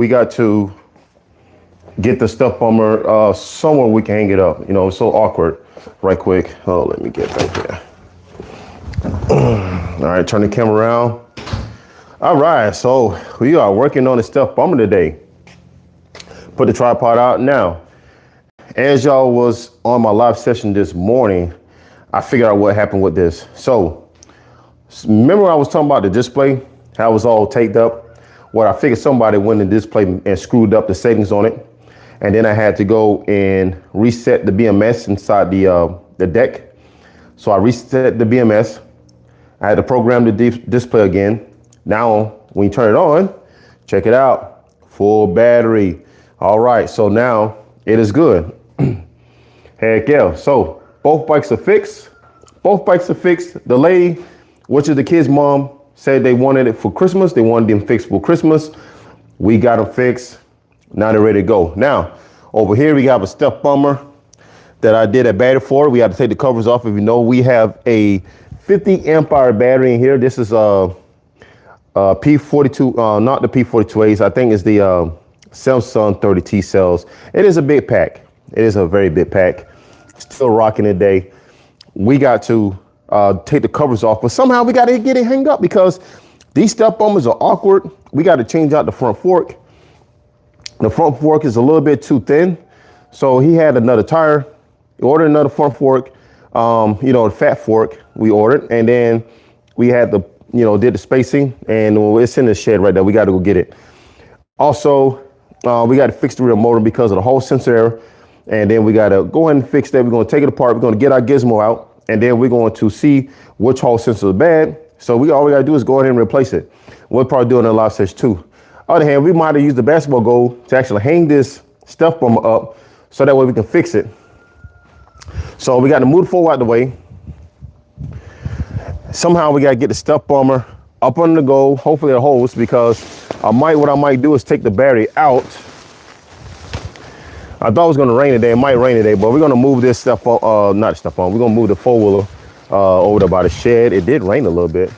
we got to get the stuff bummer somewhere we can hang it up. You know, it's so awkward. Right quick. Oh, let me get back there. All right, turn the camera around. All right, so we are working on the stuff bummer today. Put the tripod out now. As y'all was on my live session this morning, I figured out what happened with this. So remember I was talking about the display, how it was all taped up? Well, I figured somebody went in the display and screwed up the settings on it. And then I had to go and reset the BMS inside the deck. So I reset the BMS. I had to program the display again. Now, when you turn it on, check it out, full battery. All right, so now it is good. Heck yeah. So both bikes are fixed. Both bikes are fixed. The lady, which is the kid's mom, said they wanted it for Christmas. They wanted them fixed for Christmas. We got them fixed. Now they're ready to go. Now, over here, we have a step bummer that I did a battery for. We had to take the covers off. If you know, we have a 50 amp hour battery in here. This is a P42, not the P42As. I think it's the Samsung 30T cells. It is a big pack. It is a very big pack. Still rocking today. We got to take the covers off, but somehow we got to get it hung up because these step bummers are awkward. We got to change out the front fork. The front fork is a little bit too thin. So he had another tire. He ordered another front fork, you know, the fat fork we ordered. And then we had the, you know, did the spacing and it's in the shed right there. We got to go get it. Also, we got to fix the rear motor because of the Hall sensor error. And then we got to go ahead and fix that. We're going to take it apart. We're going to get our gizmo out. And then we're going to see which Hall sensor is bad. So all we got to do is go ahead and replace it. We'll probably do it in a live session too. On the other hand, we might have used the basketball goal to actually hang this stuff bummer up so that way we can fix it. So we got to move the forward out the way. Somehow we got to get the stuff bummer up on the goal. Hopefully it holds because what I might do is take the battery out. I thought it was going to rain today. It might rain today, but we're going to move this stuff on, not stuff on. We're going to move the four-wheeler over there by the shed. It did rain a little bit.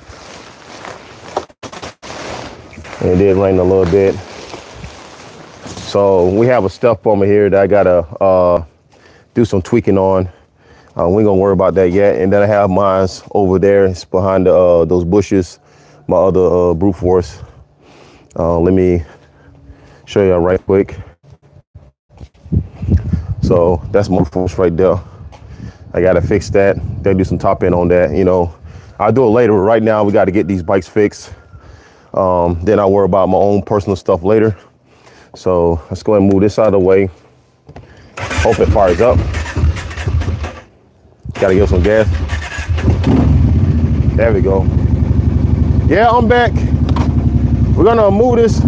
It did rain a little bit. So we have a stuff bummer here that I gotta do some tweaking on. We ain't gonna worry about that yet. And then I have mine over there. It's behind those bushes, my other brute force. Let me show you right quick. So that's my force right there. I gotta fix that. Gotta do some top end on that. You know, I'll do it later. Right now we gotta get these bikes fixed. Then I'll worry about my own personal stuff later. So let's go ahead and move this out of the way. Hope it fires up. Gotta give some gas. There we go. Yeah, I'm back. We're gonna move this.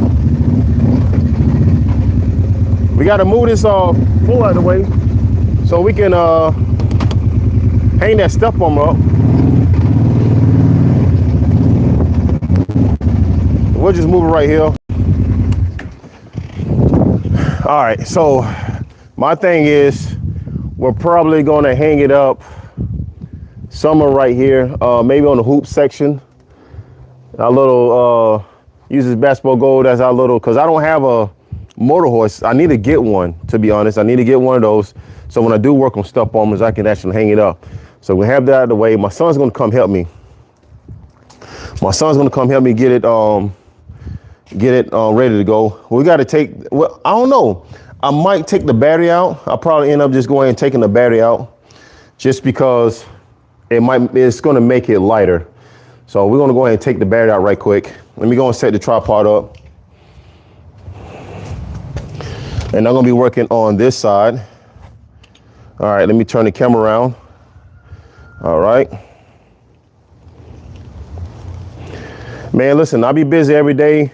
We gotta move this full out of the way so we can hang that stuff bummer up. We'll just move it right here. All right, so my thing is we're probably gonna hang it up somewhere right here, maybe on the hoop section. Our little, use this basketball goal as our little, cause I don't have a motor horse. I need to get one, to be honest. I need to get one of those. So when I do work on stuff bombers, I can actually hang it up. So we have that out of the way. My son's gonna come help me. My son's gonna come help me get it ready to go. We got to take, well, I don't know. I might take the battery out. I'll probably end up just going and taking the battery out just because it's going to make it lighter. So we're going to go ahead and take the battery out right quick. Let me go and set the tripod up. And I'm going to be working on this side. All right, let me turn the camera around. All right. Man, listen, I'll be busy every day.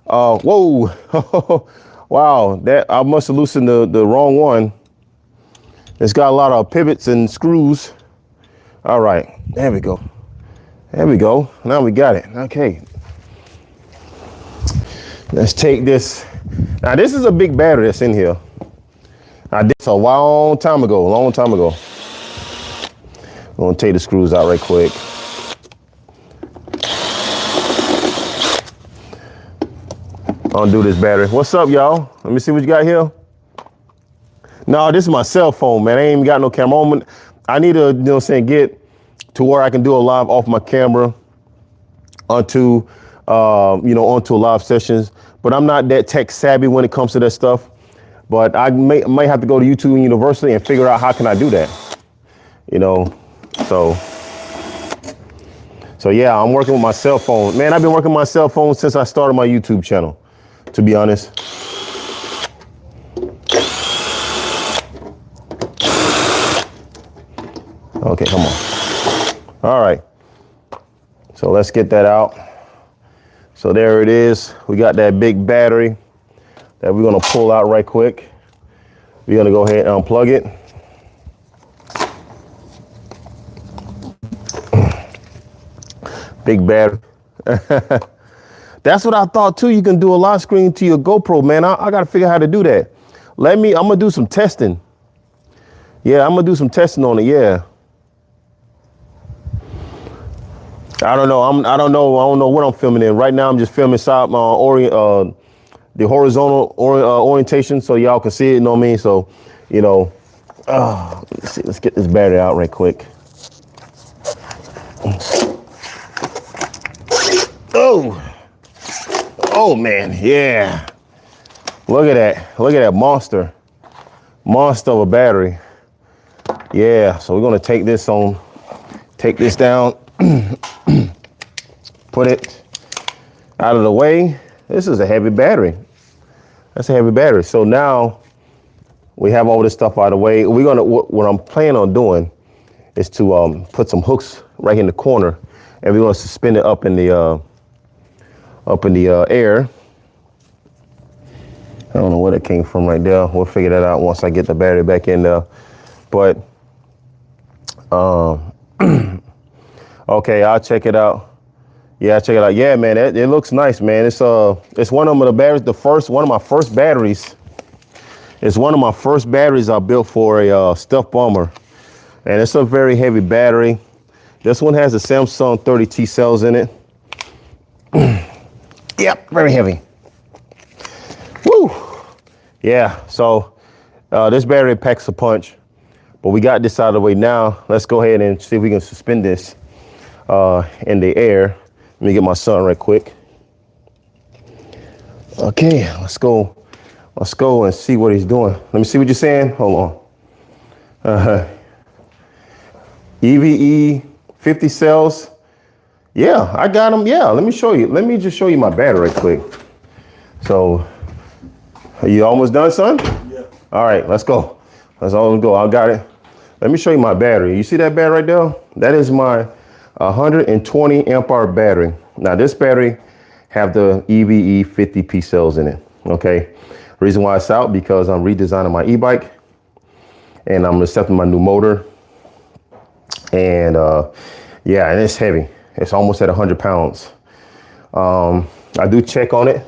Whoa. Wow, that I must have loosened the wrong one. It's got a lot of pivots and screws. All right, there we go. There we go. Now we got it. Okay. Let's take this. Now this is a big battery that's in here. I did this a long time ago, I'm gonna take the screws out right quick. Undo this battery. What's up, y'all? Let me see what you got here. No, this is my cell phone, man. I ain't even got no camera on. I need to, get to where I can do a live off my camera onto, onto live sessions. But I'm not that tech savvy when it comes to that stuff. But I might have to go to YouTube University and figure out how can I do that. So yeah, I'm working with my cell phone. Man, I've been working with my cell phone since I started my YouTube channel, to be honest. Okay, come on. All right. So let's get that out. So there it is. We got that big battery that we're gonna pull out right quick. We're gonna go ahead and unplug it. Big battery. That's what I thought too. You can do a lock screen to your GoPro, man. I gotta figure out how to do that. I'm gonna do some testing. Yeah, I'm gonna do some testing on it. Yeah. I don't know what I'm filming in. Right now I'm just filming side my the horizontal orientation so y'all can see it, you know what I mean? So, let's see, let's get this battery out right quick. Oh man, yeah. Look at that monster of a battery. Yeah, so we're gonna take this down, put it out of the way. This is a heavy battery. That's a heavy battery. So now we have all this stuff out of the way. What I'm planning on doing is to put some hooks right in the corner, and we're gonna suspend it up in the air. I don't know where that came from right there. We'll figure that out once I get the battery back in there. But okay, I'll check it out. Yeah, check it out. Yeah, man, it looks nice, man. It's one of the batteries. One of my first batteries. It's one of my first batteries I built for a stealth bomber, and it's a very heavy battery. This one has a Samsung 30T cells in it. Yep, very heavy. Woo! Yeah, so this battery packs a punch, but we got this out of the way now. Let's go ahead and see if we can suspend this in the air. Let me get my son right quick. Okay, let's go and see what he's doing. Let me see what you're saying. Hold on. EVE 50 cells. Yeah, I got them. Yeah, let me show you. Let me just show you my battery right quick. So, are you almost done, son? Yeah. All right, let's go. Let's go. I got it. Let me show you my battery. You see that battery right there? That is my 120 amp hour battery. Now this battery have the EVE 50P cells in it. Okay. Reason why it's out because I'm redesigning my e-bike and I'm accepting my new motor. And yeah, and it's heavy. It's almost at 100 pounds. I do check on it.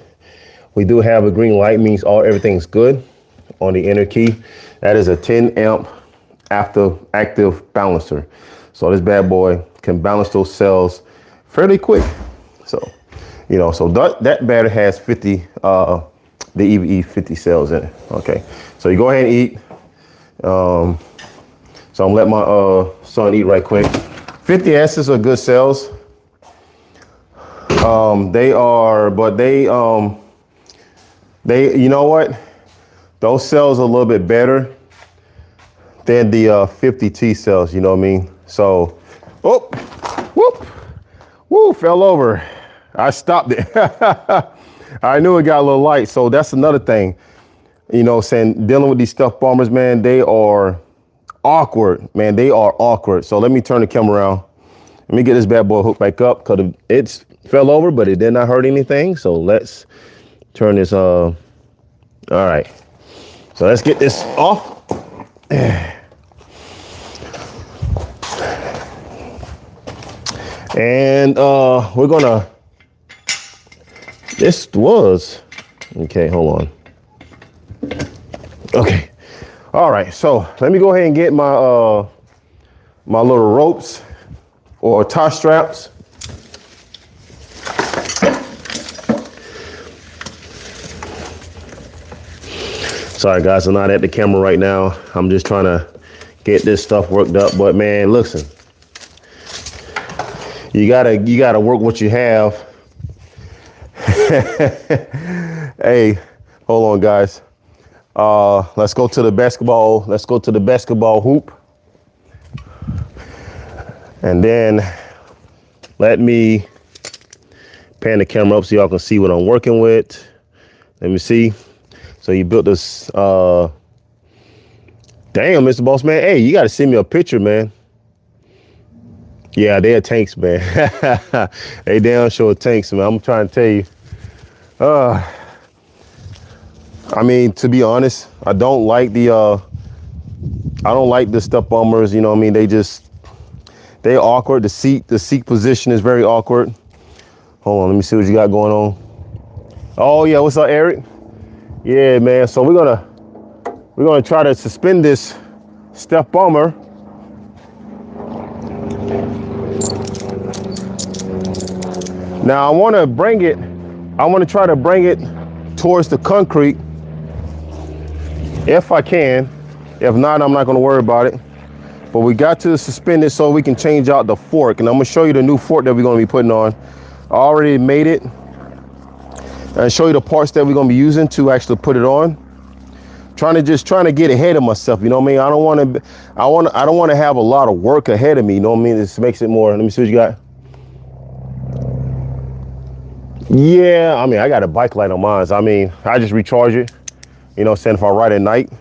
We do have a green light, means everything's good on the inner key. That is a 10 amp active balancer. So this bad boy can balance those cells fairly quick. So, so that battery has 50, the EVE 50 cells in it. Okay, so you go ahead and eat. So I'm gonna let my son eat right quick. 50S's are good cells. They are, but they, you know what? Those cells are a little bit better than the 50T cells, you know what I mean? So, woo, fell over. I stopped it. I knew it got a little light. So that's another thing, dealing with these stuffed bombers, man, they are awkward, man. They are awkward. So let me turn the camera around. Let me get this bad boy hooked back up because it fell over, but it did not hurt anything. So let's turn this, all right. So let's get this off. And we're gonna, okay, hold on. Okay, all right, so let me go ahead and get my my little ropes or tie straps. Sorry guys, I'm not at the camera right now. I'm just trying to get this stuff worked up. But man, listen, you gotta work what you have. Hey, hold on guys. Let's go to the basketball. Let's go to the basketball hoop. And then let me pan the camera up so y'all can see what I'm working with. Let me see. So you built this, damn, Mr. Boss Man. Hey, you got to send me a picture, man. Yeah, they're tanks, man. They damn sure tanks, man. I'm trying to tell you. I mean, to be honest, I don't like the step bummers. You know what I mean? They're awkward. The seat position is very awkward. Hold on, let me see what you got going on. Oh yeah, what's up, Eric? Yeah, man. So we're gonna try to suspend this step bummer. Now I want to try to bring it towards the concrete if I can. If not, I'm not going to worry about it. But we got to suspend it so we can change out the fork. And I'm going to show you the new fork that we're going to be putting on. I already made it. And show you the parts that we're going to be using to actually put it on. Trying to get ahead of myself. You know what I mean? I don't want to have a lot of work ahead of me. You know what I mean? This makes it more. Let me see what you got. Yeah, I mean, I got a bike light on mine. I mean, I just recharge it. You know what I'm saying? If I ride at night.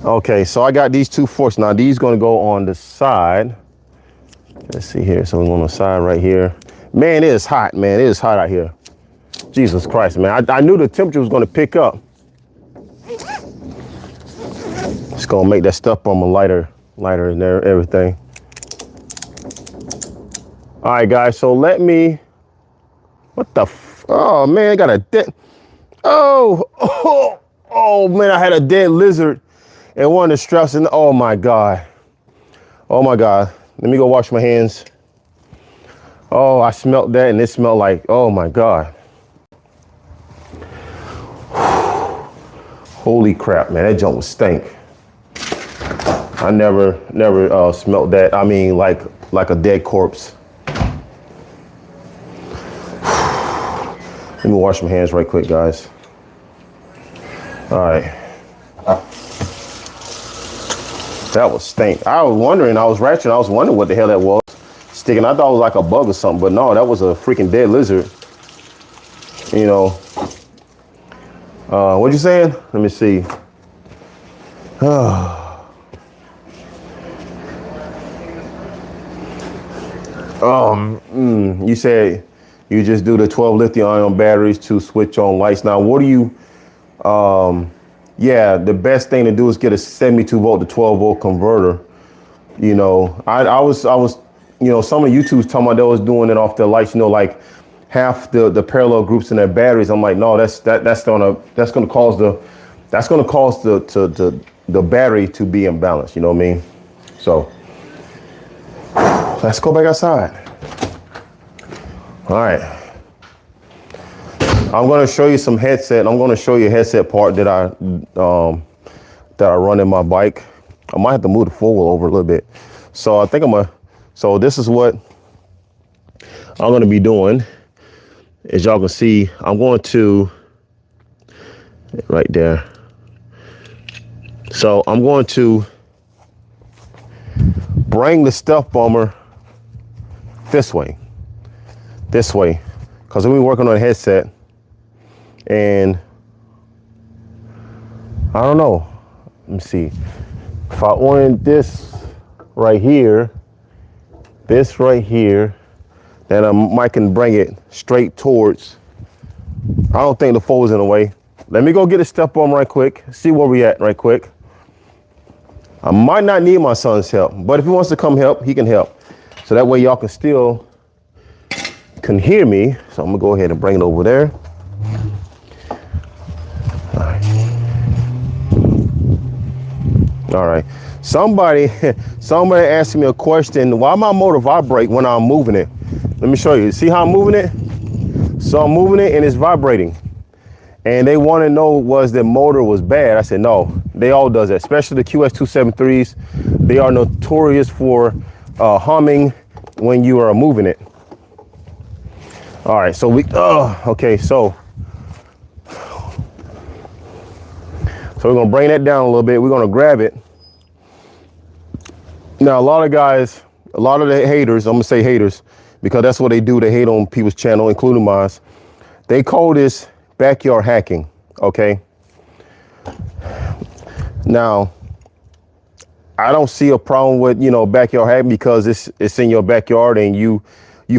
Okay, so I got these two forks. Now these gonna go on the side. Let's see here. So we're on the side right here. Man, it is hot, man. It is hot out here. Jesus Christ, man. I knew the temperature was gonna pick up. It's gonna make that stuff on my lighter and everything. All right, guys. So let me. What the? Oh man, I got a dead. Oh man, I had a dead lizard. And one of the straps in, oh my God. Oh my God. Let me go wash my hands. Oh, I smelled that and it smelled like, oh my God. Holy crap, man, that junk was stink. I never smelled that. I mean, like a dead corpse. Let me wash my hands right quick, guys. All right. That was stink. I was wondering, I was wondering what the hell that was sticking. I thought it was like a bug or something, but no, that was a freaking dead lizard. You know. What you saying? Let me see. You said you just do the 12 lithium ion batteries to switch on lights. Now, what do you, yeah, the best thing to do is get a 72 volt to 12 volt converter. You know, I was, you know, some of the YouTubers talking about they was doing it off their lights, you know, like half the parallel groups in their batteries. I'm like, no, that's gonna cause the battery to be imbalanced. You know what I mean? So let's go back outside. All right. I'm going to show you some headset. I'm going to show you a headset part that I run in my bike. I might have to move the four-wheel over a little bit. So I think so this is what I'm going to be doing. As y'all can see, I'm going to, right there. So I'm going to bring the stealth bomber this way, because we've been working on a headset. And I don't know. Let me see. If I orient this right here, then I can bring it straight towards. I don't think the fold's in the way. Let me go get a step on right quick. See where we at right quick. I might not need my son's help, but if he wants to come help, he can help. So that way y'all can still hear me. So I'm gonna go ahead and bring it over there. All right. Somebody asked me a question. Why my motor vibrate when I'm moving it? Let me show you. See how I'm moving it? So I'm moving it and it's vibrating. And they want to know was the motor was bad. I said, no, they all does that, especially the QS273s. They are notorious for humming when you are moving it. All right, so okay, so we're gonna bring that down a little bit. We're gonna grab it. Now, a lot of guys, a lot of the haters, I'm gonna say haters, because that's what they do. They hate on people's channel, including mine. They call this backyard hacking, okay? Now, I don't see a problem with, backyard hacking because it's in your backyard and you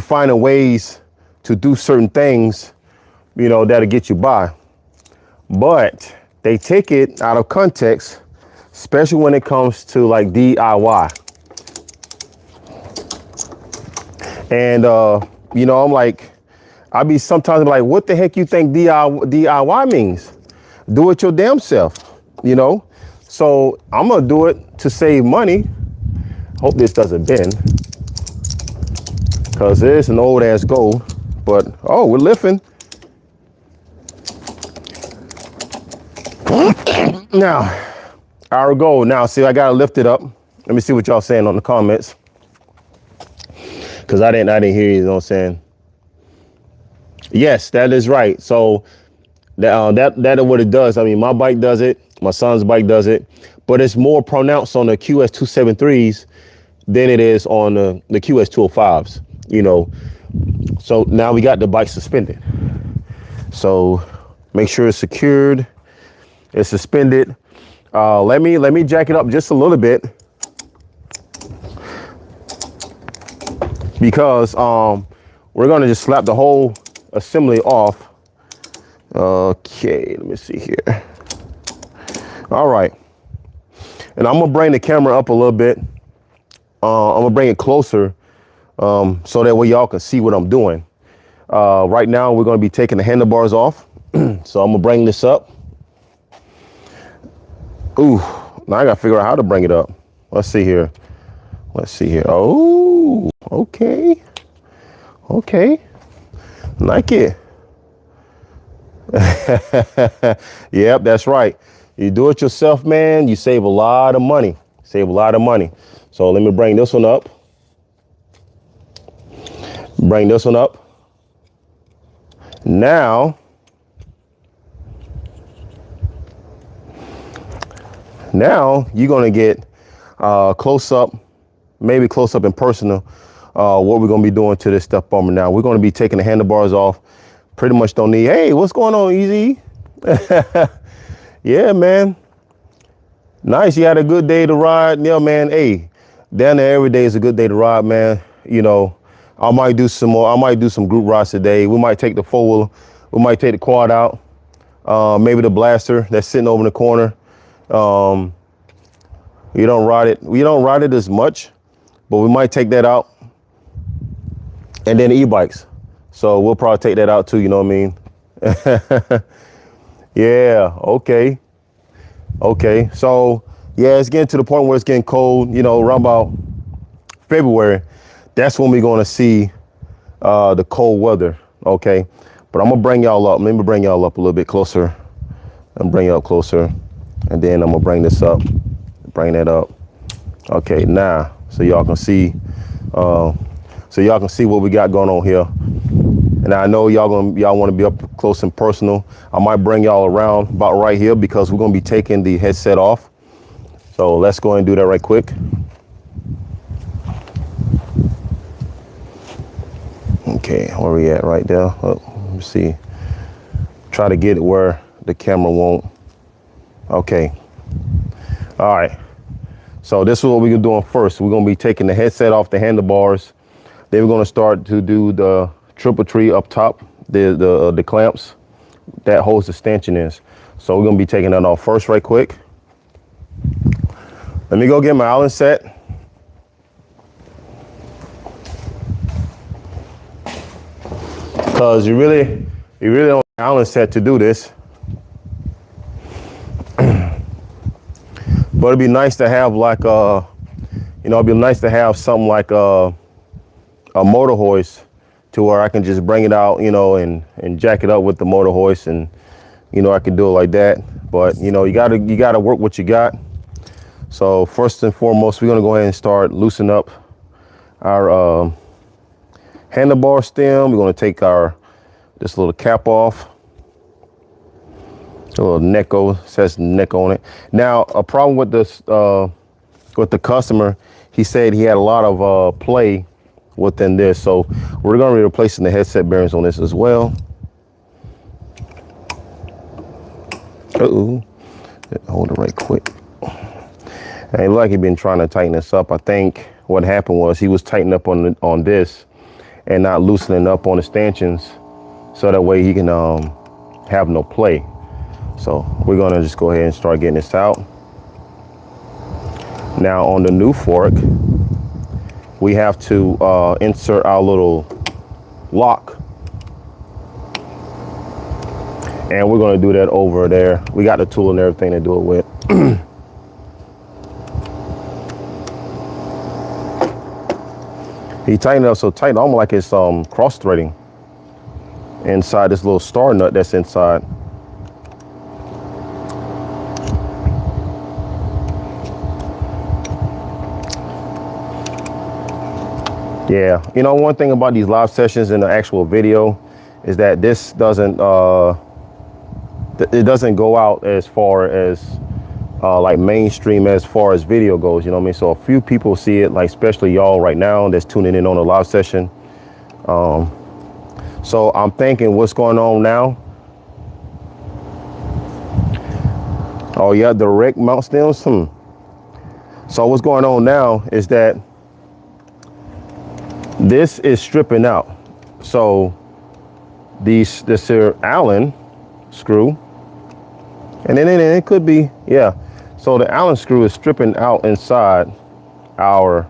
finding ways to do certain things, that'll get you by. But they take it out of context, especially when it comes to like DIY. And, I'm like, I be sometimes like, what the heck you think DIY means? Do it your damn self, So I'm gonna do it to save money. Hope this doesn't bend, because it's an old ass gold. But oh, we're lifting. Now, our goal. Now, see, I gotta lift it up. Let me see what y'all saying on the comments, because I didn't hear you. Know what I'm saying? Yes, that is right. So that is what it does. I mean, my bike does it. My son's bike does it, but it's more pronounced on the QS273s than it is on the QS205s. So now we got the bike suspended. So make sure it's secured. It's suspended. Let me jack it up just a little bit, because we're gonna just slap the whole assembly off. Okay, let me see here. All right, and I'm gonna bring the camera up a little bit. I'm gonna bring it closer, so that way y'all can see what I'm doing. Right now we're gonna be taking the handlebars off. So I'm gonna bring this up. Ooh, now I gotta figure out how to bring it up. Let's see here. Oh, okay. Like it. Yep, that's right. You do it yourself, man, you save a lot of money. So let me bring this one up. Now you're gonna get close up, maybe close up and personal, what we're gonna be doing to this step bumper. Now we're gonna be taking the handlebars off. Pretty much don't need, hey, what's going on, Easy? Yeah, man. Nice, you had a good day to ride. Yeah, man, hey, down there every day is a good day to ride, man. I might do some group rides today. We might take the four-wheeler, we might take the quad out, maybe the blaster that's sitting over in the corner. We don't ride it as much, but we might take that out. And then e-bikes. So we'll probably take that out too, you know what I mean? Yeah, okay. So yeah, it's getting to the point where it's getting cold, around about February. That's when we're gonna see the cold weather, okay? But I'm gonna bring y'all up. Let me bring y'all up a little bit closer. And bring you up closer. And then I'm gonna bring this up, bring that up. Okay, now, so y'all can see what we got going on here. And I know y'all want to be up close and personal. I might bring y'all around about right here, because we're gonna be taking the headset off. So let's go and do that right quick. Okay, where we at right there? Oh, let me see. Try to get it where the camera won't. Okay. All right. So this is what we're doing first. We're gonna be taking the headset off the handlebars. Then we're gonna start to do the triple tree up top, the clamps that holds the stanchions. So we're gonna be taking that off first right quick. Let me go get my Allen set. Because you really don't have an Allen set to do this. But it'd be nice to have like it'd be nice to have something like a motor hoist, to where I can just bring it out, and jack it up with the motor hoist and you know, I can do it like that. But you know, you gotta work what you got. So first and foremost, we're gonna go ahead and start loosening up our handlebar stem. We're gonna take this little cap off. A little Necco, says neck on it. Now, a problem with this, with the customer, he said he had a lot of play within this. So we're gonna be replacing the headset bearings on this as well. Uh-oh, hold it right quick. And it looked like he'd been trying to tighten this up. I think what happened was he was tightening up on this and not loosening up on the stanchions, so that way he can have no play. So we're gonna just go ahead and start getting this out. Now on the new fork, we have to insert our little lock. And we're gonna do that over there. We got the tool and everything to do it with. He tightened it up so tight, almost like it's cross threading inside this little star nut that's inside. Yeah, you know, one thing about these live sessions in the actual video is that this doesn't it doesn't go out as far as like mainstream as far as video goes, you know what I mean? So a few people see it, like especially y'all right now that's tuning in on a live session. So I'm thinking, what's going on now? Oh yeah, direct mount stems. So what's going on now is that this is stripping out. So this here Allen screw, and then it could be, yeah. So the Allen screw is stripping out inside our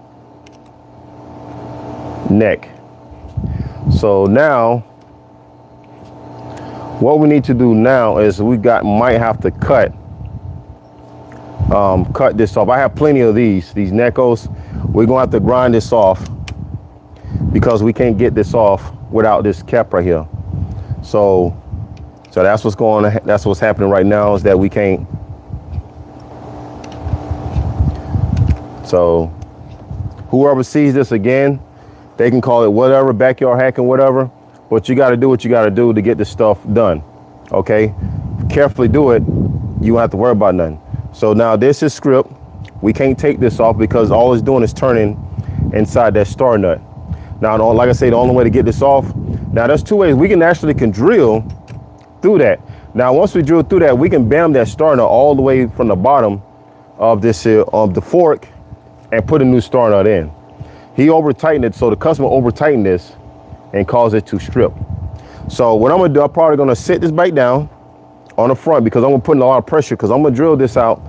neck. So now what we need to do now is might have to cut this off. I have plenty of these Neckos. We're gonna have to grind this off because we can't get this off without this cap right here. So that's what's happening right now, is that we can't. So whoever sees this again, they can call it whatever, backyard hacking, whatever, but you got to do what you got to do to get this stuff done. Okay, carefully do it, you won't have to worry about nothing. So now this is script. We can't take this off because all it's doing is turning inside that star nut. Now, like I say, the only way to get this off, now there's two ways. We can drill through that. Now, once we drill through that, we can bam that star nut all the way from the bottom of this of the fork and put a new star nut in. He over tightened it, so the customer over tightened this and caused it to strip. So what I'm gonna do, I'm probably gonna sit this bike down on the front because I'm gonna put in a lot of pressure, because I'm gonna drill this out.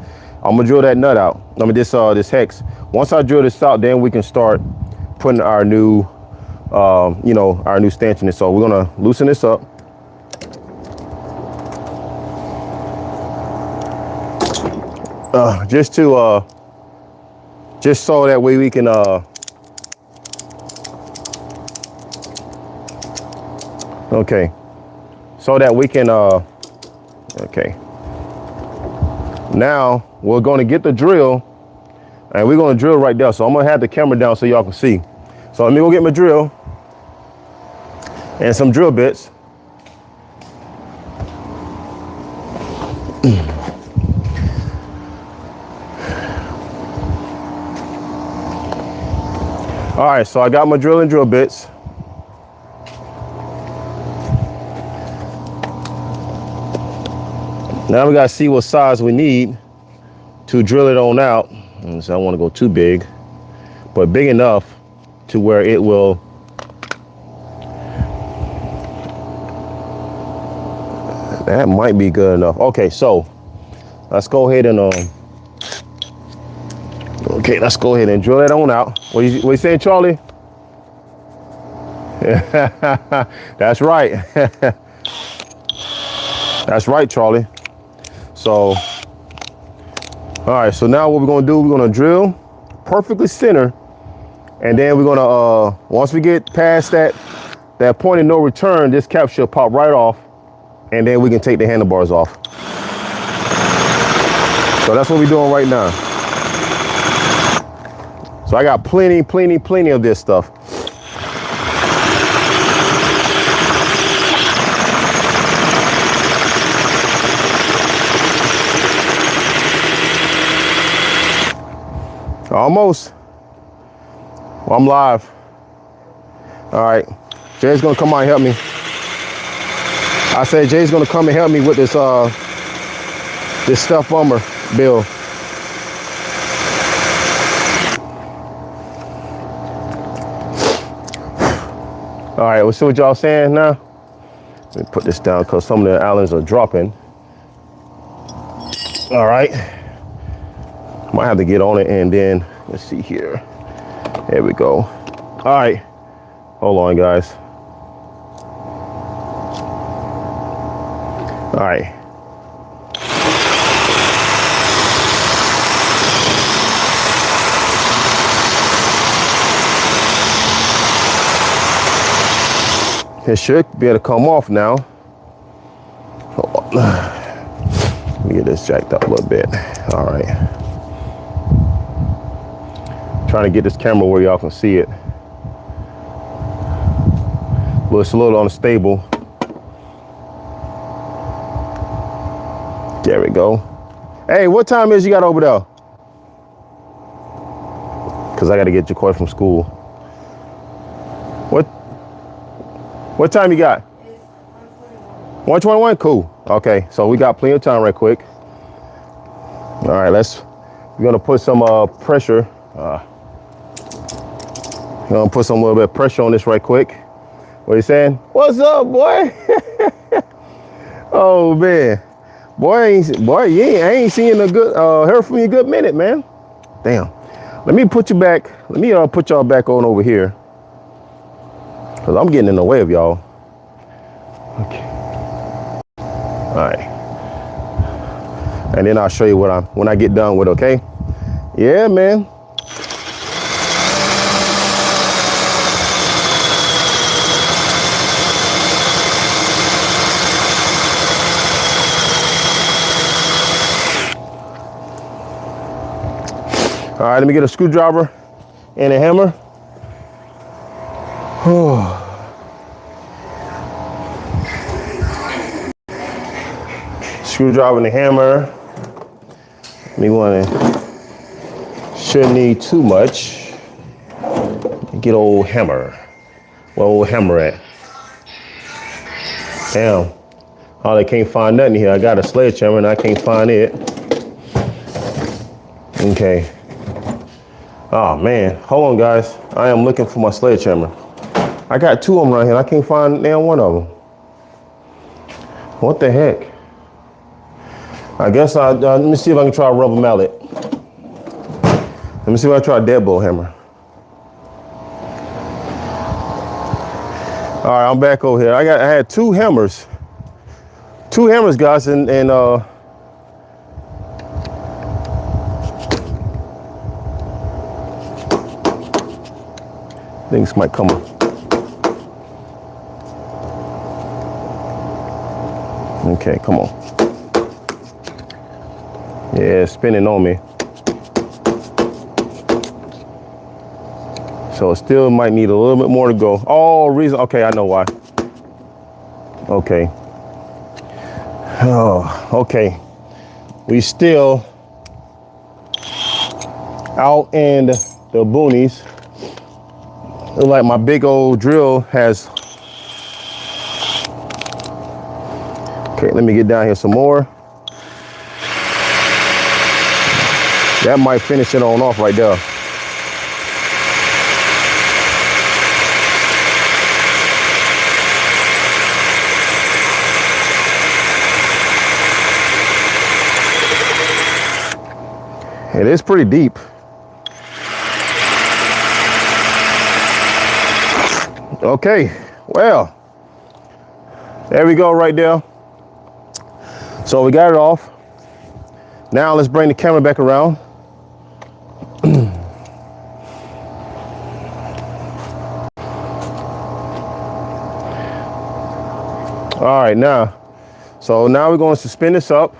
I'm gonna drill that nut out. I mean this hex. Once I drill this out, then we can start putting our new our new stanchion in. So we're gonna loosen this up. Just so that way we can okay, so that we can okay. Now we're going to get the drill, and we're going to drill right there. So I'm going to have the camera down so y'all can see. So let me go get my drill and some drill bits. All right, so I got my drill and drill bits. Now we gotta see what size we need to drill it on out. And so I don't want to go too big, but big enough to where it will that might be good enough. Okay, so let's go ahead and let's go ahead and drill that on out. What you saying, Charlie? That's right. That's right, Charlie. So, all right, so now what we're gonna do, we're gonna drill perfectly center, and then we're gonna, once we get past that point of no return, this cap should pop right off, and then we can take the handlebars off. So that's what we're doing right now. So I got plenty of this stuff. Almost. Well, I'm live. All right. Jay's gonna come out and help me. I said Jay's gonna come and help me with this this stuffed bummer build. All right, we'll see what y'all saying now. Let me put this down because some of the islands are dropping. All right. Might have to get on it and then, let's see here. There we go. All right. Hold on, guys. All right. It should be able to come off now. Hold on. Let me get this jacked up a little bit. All right. Trying to get this camera where y'all can see it. But it's a little unstable. There we go. Hey, what time is you got over there? Because I got to get Jacoy from school. What time you got? 1:21. Cool. Okay, so we got plenty of time right quick. All right, we're gonna put some pressure. We're gonna put some little bit of pressure on this right quick. What you saying? What's up, boy? Oh man, boy, I ain't seen a good heard from you a good minute, man. Damn. Let me put you back. Let me put y'all back on over here. Cause I'm getting in the way of y'all. Okay. All right. And then I'll show you when I get done with, okay? Yeah, man. All right, let me get a screwdriver and a hammer. Screwdriver and a hammer. Shouldn't need too much. Get old hammer. Where old hammer at? Damn. Oh, they can't find nothing here. I got a sledgehammer and I can't find it. Okay. Oh man, hold on guys. I am looking for my sledgehammer. I got two of them right here. I can't find damn one of them. What the heck? I guess let me see if I can try a rubber mallet. Let me see if I can try a deadbolt hammer. All right, I'm back over here. I had two hammers. Two hammers, guys, and things might come up. Okay, come on. Yeah, it's spinning on me. So it still might need a little bit more to go. Oh, reason, okay, I know why. Okay. Oh, okay. We still out in the boonies. Look like my big old drill has. Okay, let me get down here some more. That might finish it on off right there. It is pretty deep. Okay, well, there we go right there. So we got it off. Now let's bring the camera back around. All right, now So now we're going to spin this up.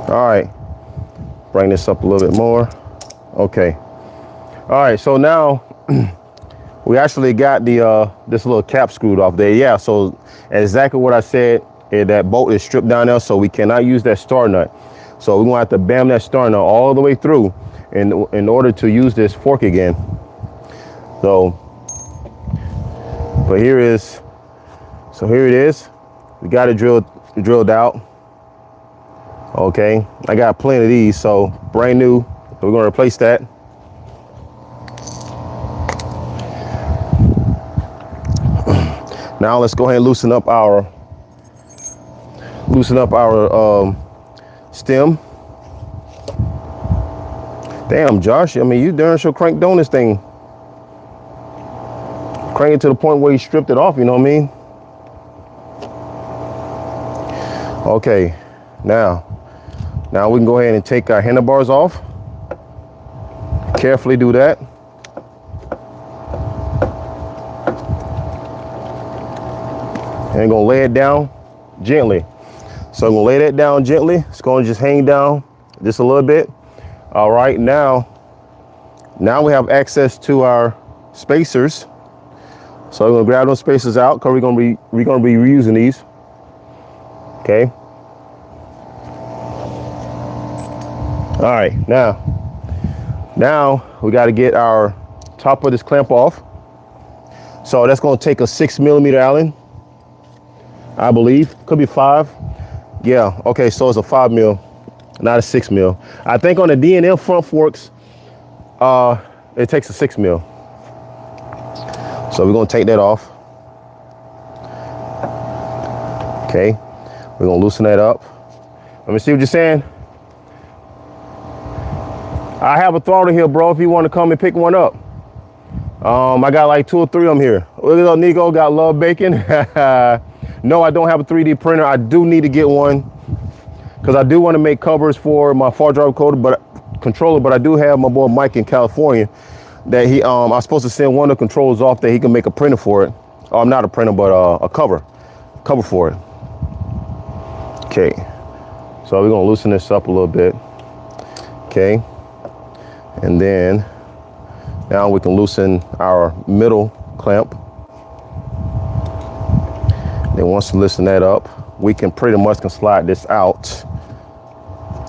All right, bring this up a little bit more. Okay. All right, so now we actually got the this little cap screwed off there. Yeah, so exactly what I said, that bolt is stripped down there, so we cannot use that star nut. So we're gonna have to bam that star nut all the way through in order to use this fork again. So, but here it is. We got it drilled out. Okay, I got plenty of these, so brand new. So we're gonna replace that. Now let's go ahead and loosen up our stem. Damn, Josh, I mean, you darn sure cranked on this thing. Crank it to the point where you stripped it off, you know what I mean? Okay, now we can go ahead and take our handlebars off. Carefully do that. And gonna lay it down gently. So I'm gonna lay that down gently. It's gonna just hang down just a little bit. All right, now we have access to our spacers. So I'm gonna grab those spacers out because we're gonna be reusing these. Okay. All right, now we got to get our top of this clamp off. So that's going to take a 6mm Allen, I believe. Could be 5. Yeah. Okay. So it's a 5mm, not a 6mm. I think on the D&M front forks, it takes a 6mm. So we're going to take that off. Okay. We're going to loosen that up. Let me see what you're saying. I have a throttle here, bro, if you want to come and pick one up. I got like 2 or 3 of them here. Look at Nico, got love bacon. No, I don't have a 3D printer. I do need to get one because I do want to make covers for my far drive controller, but I do have my boy Mike in California that I'm supposed to send one of the controllers off that he can make a printer for it. Not a printer, but a cover for it. Okay, so we're gonna loosen this up a little bit. Okay, and then now we can loosen our middle clamp. Then once we loosen that up, we can pretty much slide this out.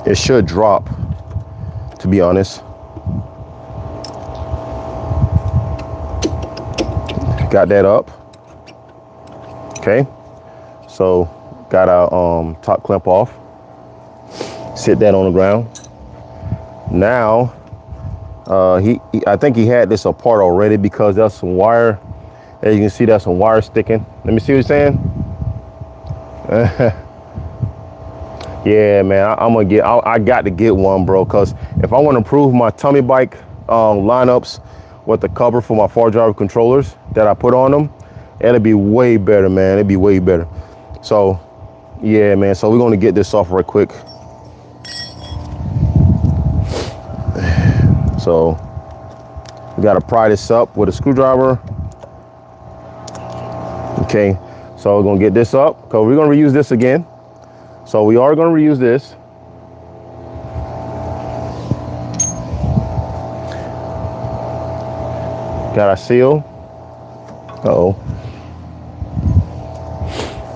It should drop, to be honest. Got that up. Okay, so got our top clamp off. Sit that on the ground. Now, I think he had this apart already because there's some wire. As you can see, there's some wire sticking. Let me see what he's saying. Yeah, man, I got to get one, bro, because if I want to improve my tummy bike lineups with the cover for my far driver controllers that I put on them, it'll be way better, man. It'll be way better. So, yeah, man, so we're going to get this off right quick. So we got to pry this up with a screwdriver. Okay, so we're going to get this up because we're going to reuse this again. So we are going to reuse this. Got our seal. Uh-oh.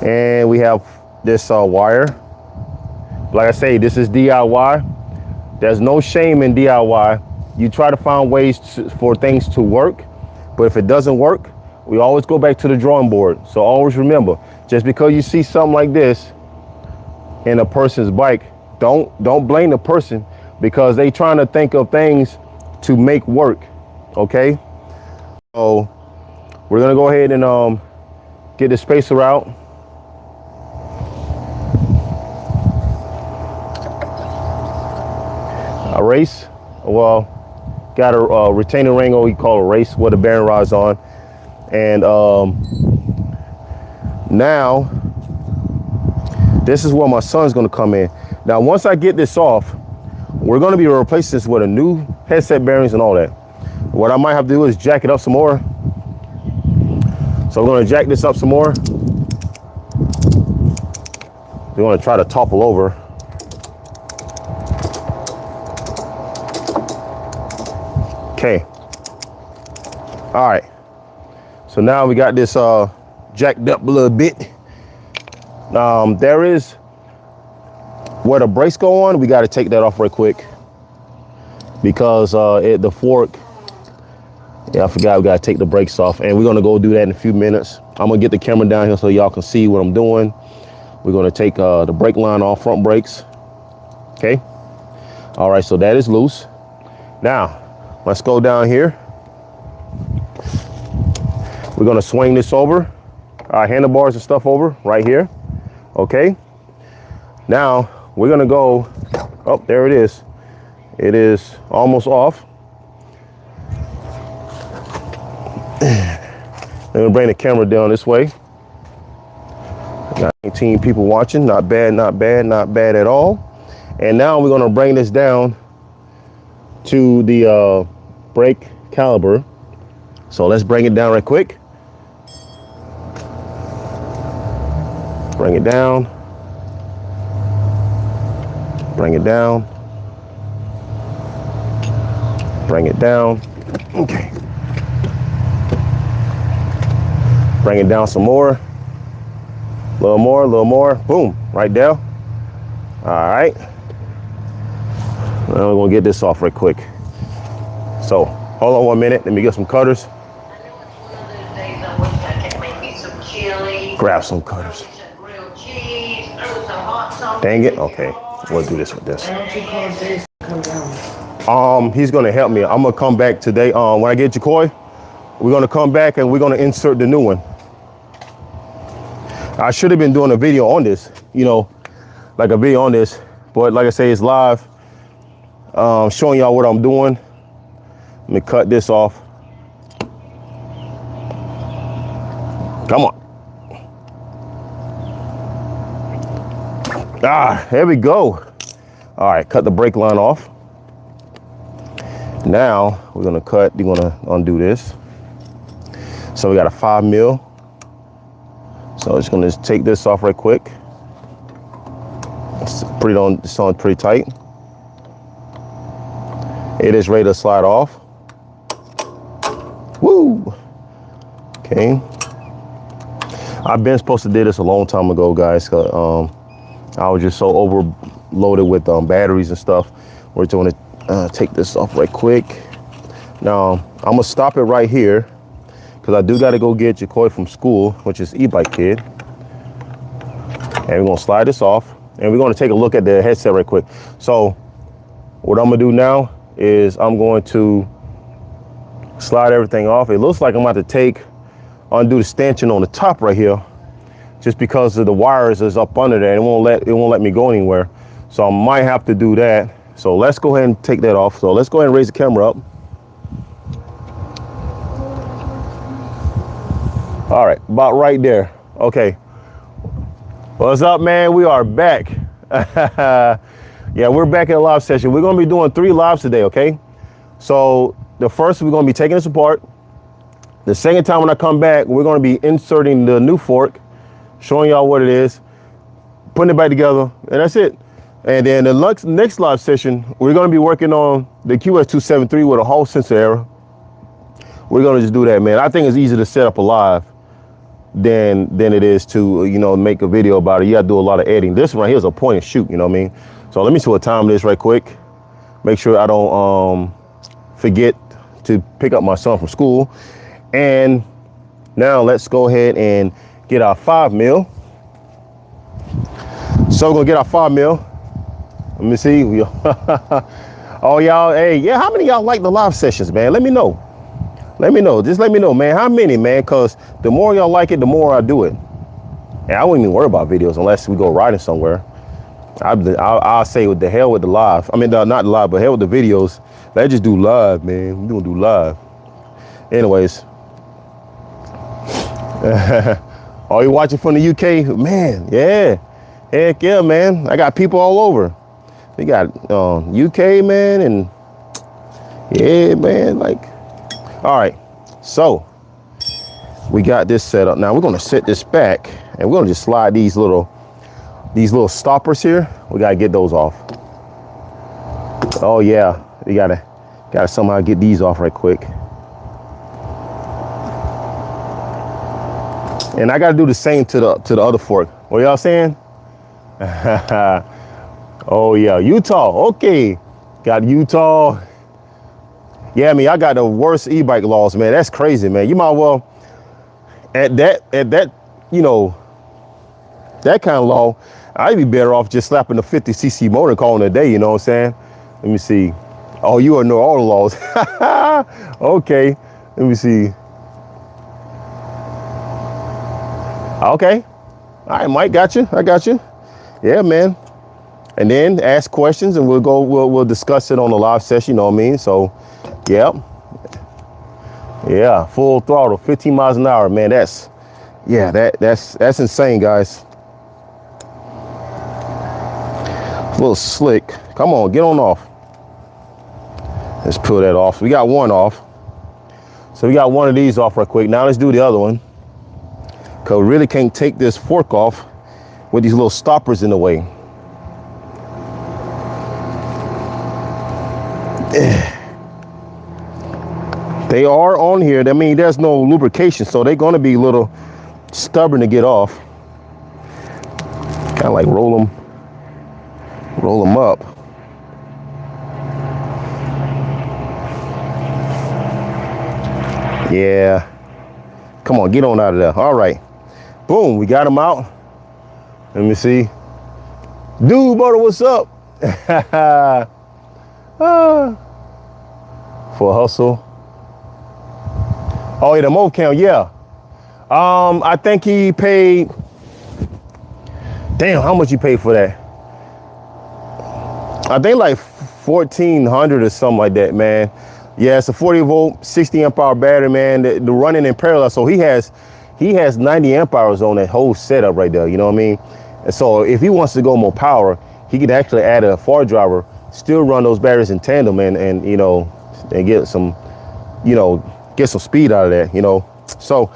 And we have this wire. Like I say, this is DIY. There's no shame in DIY. You try to find ways for things to work, but if it doesn't work, we always go back to the drawing board. So always remember, just because you see something like this in a person's bike, don't blame the person because they trying to think of things to make work. Okay, so we're gonna go ahead and get the spacer out. A race, well, got a retaining ring, or we call a race, with the bearing rods on. And now this is where my son's gonna come in. Now, once I get this off, we're gonna be replacing this with a new headset bearings and all that. What I might have to do is jack it up some more. So we're gonna jack this up some more. We're gonna try to topple over. Okay. All right. So now we got this jacked up a little bit. There is where the brakes go on. We got to take that off real quick because the fork. Yeah, I forgot we got to take the brakes off, and we're gonna go do that in a few minutes. I'm gonna get the camera down here so y'all can see what I'm doing. We're gonna take the brake line off, front brakes. Okay. All right. So that is loose. Now let's go down here. We're gonna swing this over, our handlebars and stuff over right here. Okay. Now we're gonna go, oh, there it is. It is almost off. I'm gonna bring the camera down this way. Got 19 people watching, not bad, not bad, not bad at all. And now we're gonna bring this down to the brake caliper. So let's bring it down right quick. Bring it down. Bring it down. Bring it down. Okay. Bring it down some more. A little more, a little more. Boom, right there. All right. Now we're gonna get this off right quick. So hold on 1 minute. Let me get some cutters. Grab some cutters. Dang it. Okay. We'll do this with this. He's gonna help me. I'm gonna come back today. When I get Jacoy, we're gonna come back and we're gonna insert the new one. I should have been doing a video on this, you know, like a video on this, but like I say, it's live, showing y'all what I'm doing. Let me cut this off. Come on. Ah, there we go. All right, cut the brake line off. Now we're gonna undo this. So we got a 5 mil. So it's gonna just take this off right quick. It's on pretty tight. It is ready to slide off. Woo! Okay. I've been supposed to do this a long time ago, guys. I was just so overloaded with batteries and stuff. We're just gonna take this off right quick. Now I'm gonna stop it right here because I do got to go get Jacoy from school, which is e-bike kid. And we're gonna slide this off, and we're gonna take a look at the headset right quick. So what I'm gonna do now is I'm going to slide everything off. It looks like I'm about to undo the stanchion on the top right here, just because of the wires is up under there. It won't let me go anywhere. So I might have to do that. So let's go ahead and take that off. So let's go ahead and raise the camera up. All right, about right there. Okay. What's up, man? We are back. Yeah, we're back in a live session. We're gonna be doing 3 lives today, okay? So the first, we're gonna be taking this apart. The second time when I come back, we're gonna be inserting the new fork, showing y'all what it is, putting it back together, and that's it. And then the next live session, we're gonna be working on the QS273 with a Hall sensor error. We're gonna just do that, man. I think it's easier to set up a live than it is to, you know, make a video about it. You gotta do a lot of editing. This one right here is a point and shoot, you know what I mean? So let me see what time it is right quick. Make sure I don't forget to pick up my son from school. And now let's go ahead and get our 5 mil. So we're gonna get our 5 mil. Let me see. Oh, y'all, hey, yeah, how many of y'all like the live sessions, man? Let me know. Let me know. Just let me know, man. How many, man? Because the more y'all like it, the more I do it. And I wouldn't even worry about videos unless we go riding somewhere. I'll say with the hell with the live. I mean, not the live, but hell with the videos. Let's just do live, man. We're going to do live. Anyways. Oh, you watching from the UK? Man, yeah. Heck yeah, man. I got people all over. We got UK, man. And yeah, man, like All right, so we got this set up. Now we're gonna set this back and we're gonna just slide these little stoppers here. We gotta get those off. Oh yeah, we gotta somehow get these off right quick. And I gotta do the same to the other fork. What y'all saying? Oh yeah, Utah. Okay, got Utah. Yeah, I mean, I got the worst e-bike laws, man. That's crazy, man. You might well at that, you know, that kind of law, I'd be better off just slapping the 50cc motor and calling it a day. You know what I'm saying? Let me see. Oh, you want to know all the laws? Okay, let me see. Okay, all right, Mike, got you. I got you. Yeah, man. And then ask questions, and we'll discuss it on the live session. You know what I mean? So, yeah, full throttle, 15 miles an hour, man. That's insane, guys. A little slick. Come on, get on off. Let's pull that off. We got one off. So we got one of these off right quick. Now let's do the other one. Cause we really can't take this fork off with these little stoppers in the way. They are on here. I mean, there's no lubrication, so they're gonna be a little stubborn to get off. Kind of like roll them up. Yeah. Come on, get on out of there. All right. Boom, we got them out. Let me see. Dude, brother, what's up? For a hustle. Oh, yeah, the move count, yeah. I think he paid, damn, how much you paid for that? I think like 1,400 or something like that, man. Yeah, it's a 40 volt, 60 amp hour battery, man. The running in parallel. So he has 90 amp hours on that whole setup right there. You know what I mean? And so if he wants to go more power, he could actually add a far driver, still run those batteries in tandem and you know, and get some, you know, get some speed out of that, you know? So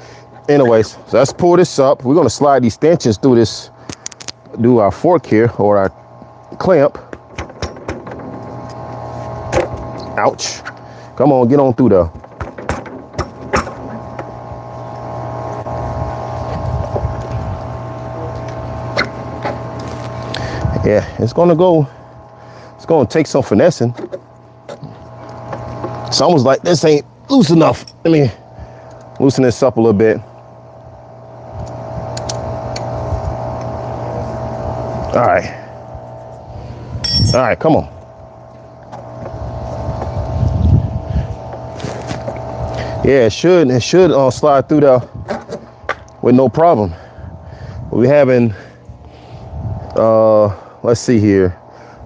anyways, so let's pull this up. We're gonna slide these stanchions through this, do our fork here or our clamp. Ouch. Come on, get on through there. Yeah, it's gonna take some finessing. It's almost like this ain't loose enough. Let me loosen this up a little bit. All right, come on. Yeah, it should slide through there with no problem. We're having, let's see here,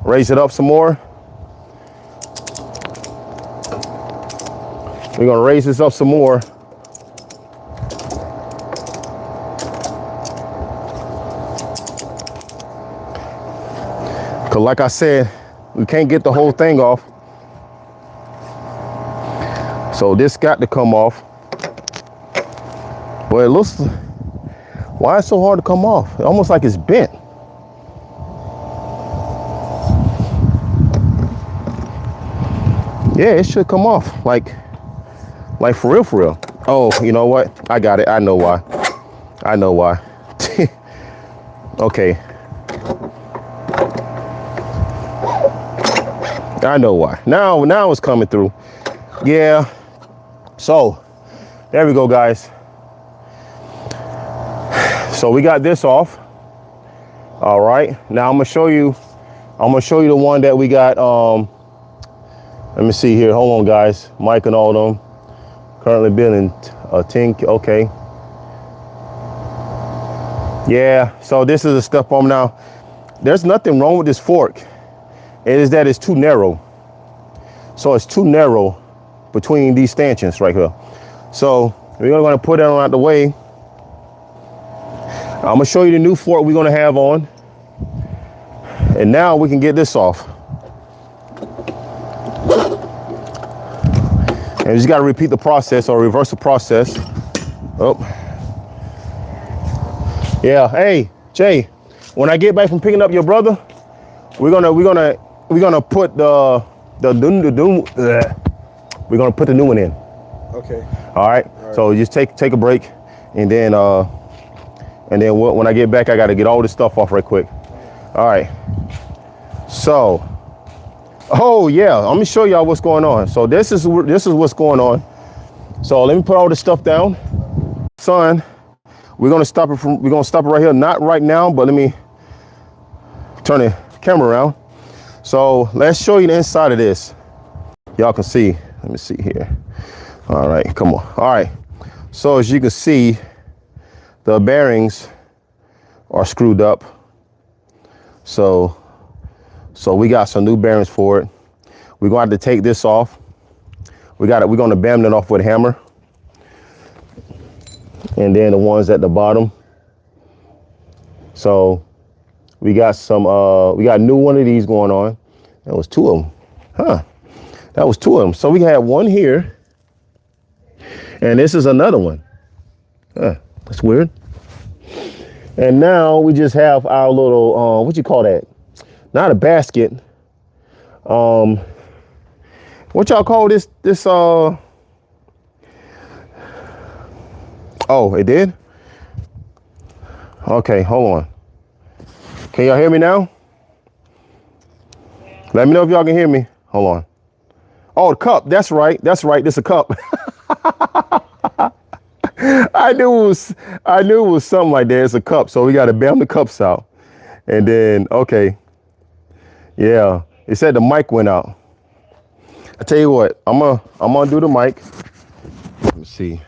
raise it up some more. We're gonna raise this up some more. Cause like I said, we can't get the whole thing off. So this got to come off. But it looks, why it's so hard to come off? Almost like it's bent. Yeah, it should come off, like for real, for real. Oh, you know what? I got it. I know why. Okay. I know why. Now it's coming through. Yeah. So there we go, guys. So we got this off. All right. Now I'm gonna show you the one that we got. Let me see here. Hold on, guys. Mike and all them. Currently building a tink. Okay. Yeah. So this is a step on now. There's nothing wrong with this fork. It is that it's too narrow. So it's too narrow between these stanchions right here. So we're gonna put that on out the way. I'm gonna show you the new fork we're gonna have on. And now we can get this off. And you just got to repeat the process or reverse the process. Oh, yeah. Hey, Jay, when I get back from picking up your brother, we're gonna put we're gonna put the new one in. Okay. All right. So just take a break, and then when I get back, I got to get all this stuff off right quick. All right. So, oh yeah, let me show y'all what's going on. So this is what's going on. So let me put all this stuff down. Son, we're gonna stop it right here. Not right now, but let me turn the camera around. So let's show you the inside of this. Y'all can see. Let me see here. All right, come on. All right. So as you can see, the bearings are screwed up. So we got some new bearings for it. We're gonna have to take this off. We're gonna bam it off with a hammer. And then the ones at the bottom. So we got a new one of these going on. That was two of them. Huh. That was two of them. So we had one here. And this is another one. Huh. That's weird. And now we just have our little, what you call that? Not a basket. What y'all call this? Oh, it did? Okay, hold on. Can y'all hear me now? Let me know if y'all can hear me. Hold on. Oh, the cup. That's right. This is a cup. I knew it was something like that. It's a cup. So we got to bam the cups out. And then, okay. Yeah. It said the mic went out. I tell you what, I'm gonna do the mic. Let me see.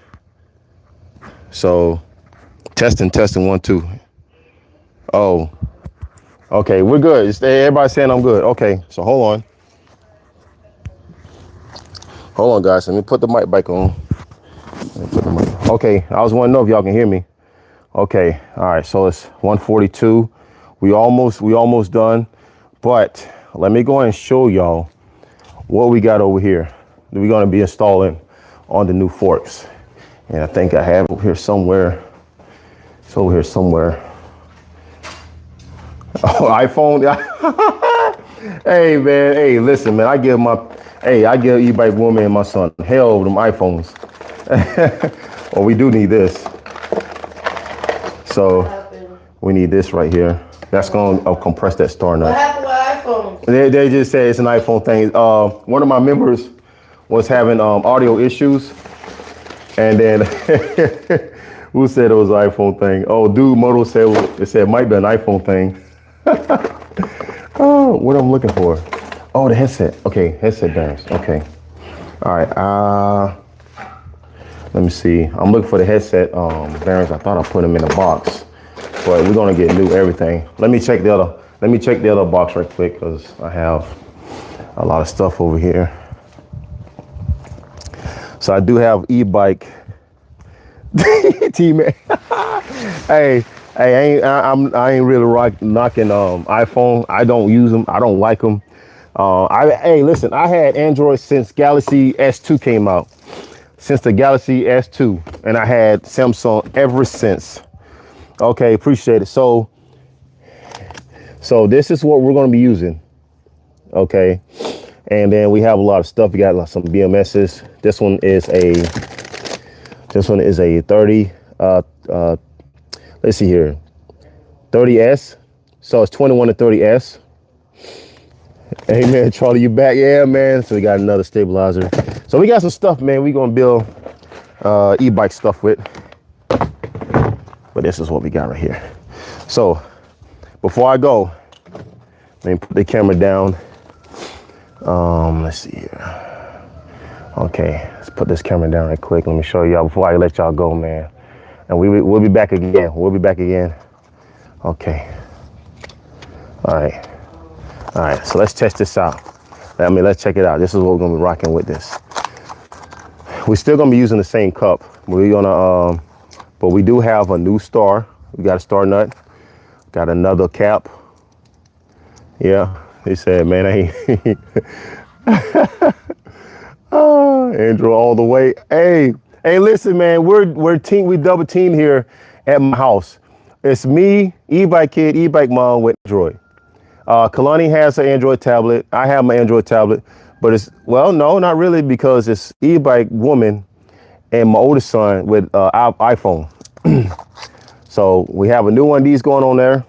So testing 1, 2. Oh, okay, we're good. Everybody's saying I'm good. Okay, so hold on guys, let me put the mic back on. Okay, I was wanting to know if y'all can hear me. Okay, all right, so it's 1:42. We almost done, but let me go ahead and show y'all what we got over here that we're gonna be installing on the new forks. And I think I have it over here somewhere. It's over here somewhere. Oh, iPhone. Hey man, hey, listen, man, I give E-bike woman and my son hell over them iPhones. Well, we do need this. So we need this right here. That's gonna compress that star nut. What happened with iPhone? They just said it's an iPhone thing. One of my members was having audio issues, and then who said it was an iPhone thing? Oh, dude, Moto said it might be an iPhone thing. Oh, what I'm looking for? Oh, the headset. Okay, headset bearings. Okay. All right. Let me see. I'm looking for the headset bearings. I thought I put them in a box, but we're gonna get new everything. Let me check the other box right quick because I have a lot of stuff over here. So I do have e-bike. T-Man. Hey, I ain't really knocking iPhone. I don't use them. I don't like them. Hey, listen, I had Android since Galaxy S2 came out. Since the Galaxy S2, and I had Samsung ever since. Okay, appreciate it. So this is what we're going to be using. Okay, and then we have a lot of stuff. We got some BMSs. This one is a 30. Let's see here, 30S. So it's 21 to 30S. Hey man, Charlie, you back? Yeah, man. So we got another stabilizer. So we got some stuff, man. We gonna build e-bike stuff with. But this is what we got right here. So before I go, let me put the camera down. Let's see here. Okay, let's put this camera down right quick. Let me show y'all before I let y'all go, man. And we'll be back again. We'll be back again. Okay. All right. All right, so let's test this out. Let's check it out. This is what we're gonna be rocking with this. We're still gonna be using the same cup. But we do have a new star. We got a star nut. Got another cap. Yeah, he said, man, Andrew all the way. Hey, listen, man, we double team here at my house. It's me, E-bike kid, E-bike mom with Android. Kalani has an Android tablet. I have my Android tablet, but well, no, not really, because it's E-bike woman and my oldest son with iPhone. So we have a new one of these going on there.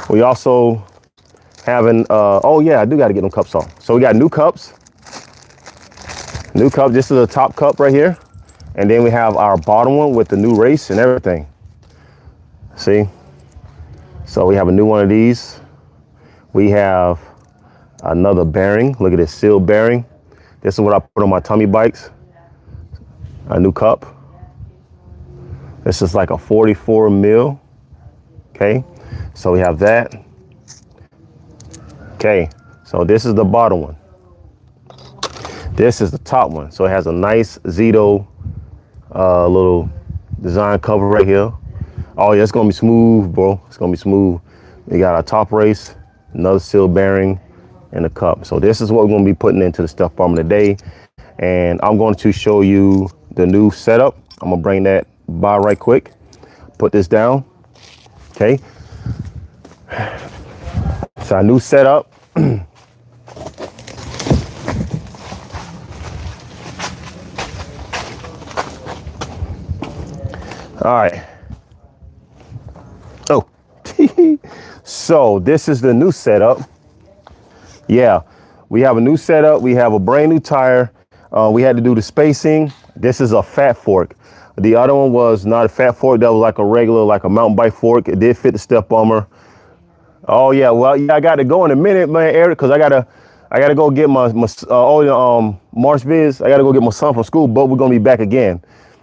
We also having, oh yeah, I do got to get them cups on. So we got new cups. New cup, this is a top cup right here. And then we have our bottom one with the new race and everything. See? So we have a new one of these. We have another bearing. Look at this seal bearing. This is what I put on my tummy bikes. A new cup. This is like a 44 mil. Okay. So we have that. Okay. So this is the bottom one. This is the top one. So it has a nice Zito little design cover right here. Oh yeah, it's gonna be smooth, bro. It's gonna be smooth. We got our top race, another seal bearing, and a cup. So this is what we're gonna be putting into the Stealth Bomber today. And I'm going to show you the new setup. I'm gonna bring that by right quick. Put this down, okay? So our new setup. All right. Oh, so this is the new setup. Yeah, we have a new setup. We have a brand new tire. We had to do the spacing. This is a fat fork. The other one was not a fat fork. That was like a regular, like a mountain bike fork. It did fit the Stealth Bomber. Oh yeah, well, yeah, I got to go in a minute, man, Eric, because I gotta go get my March Viz. I gotta go get my son from school, but we're gonna be back again.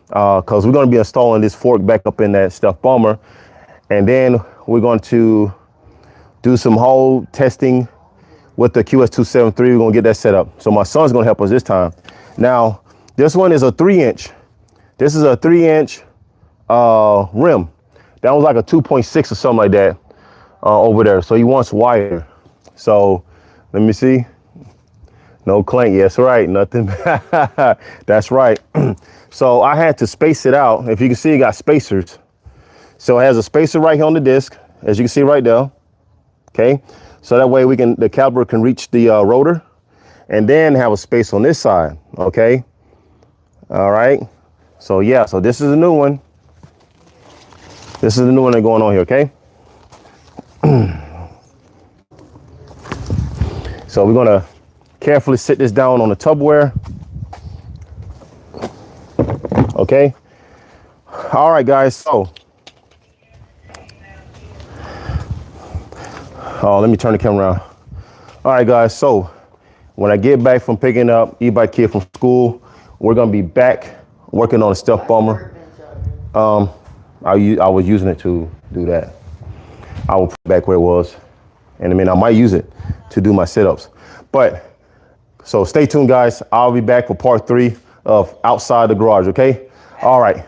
Because we're going to be installing this fork back up in that Stealth Bomber. And then we're going to do some whole testing with the QS273. We're going to get that set up. So my son's going to help us this time. Now, this one is a 3-inch. This is a 3-inch rim. That was like a 2.6 or something like that over there. So he wants wider. So let me see. No clank. Yes, right. Nothing. That's right. So I had to space it out. If you can see, it got spacers. So it has a spacer right here on the disc, as you can see right there. Okay. So that way the caliper can reach the rotor, and then have a space on this side. Okay. All right. So yeah, so this is a new one. This is the new one that's going on here. Okay. So we're going to carefully sit this down on the Tupperware. Okay. All right, guys. So, let me turn the camera around. All right, guys. So, when I get back from picking up E-bike kid from school, we're gonna be back working on a Stealth Bomber. I was using it to do that. I will put it back where it was, and I mean I might use it to do my sit-ups. But so stay tuned, guys. I'll be back for part 3 of Outside the Garage. Okay. All right.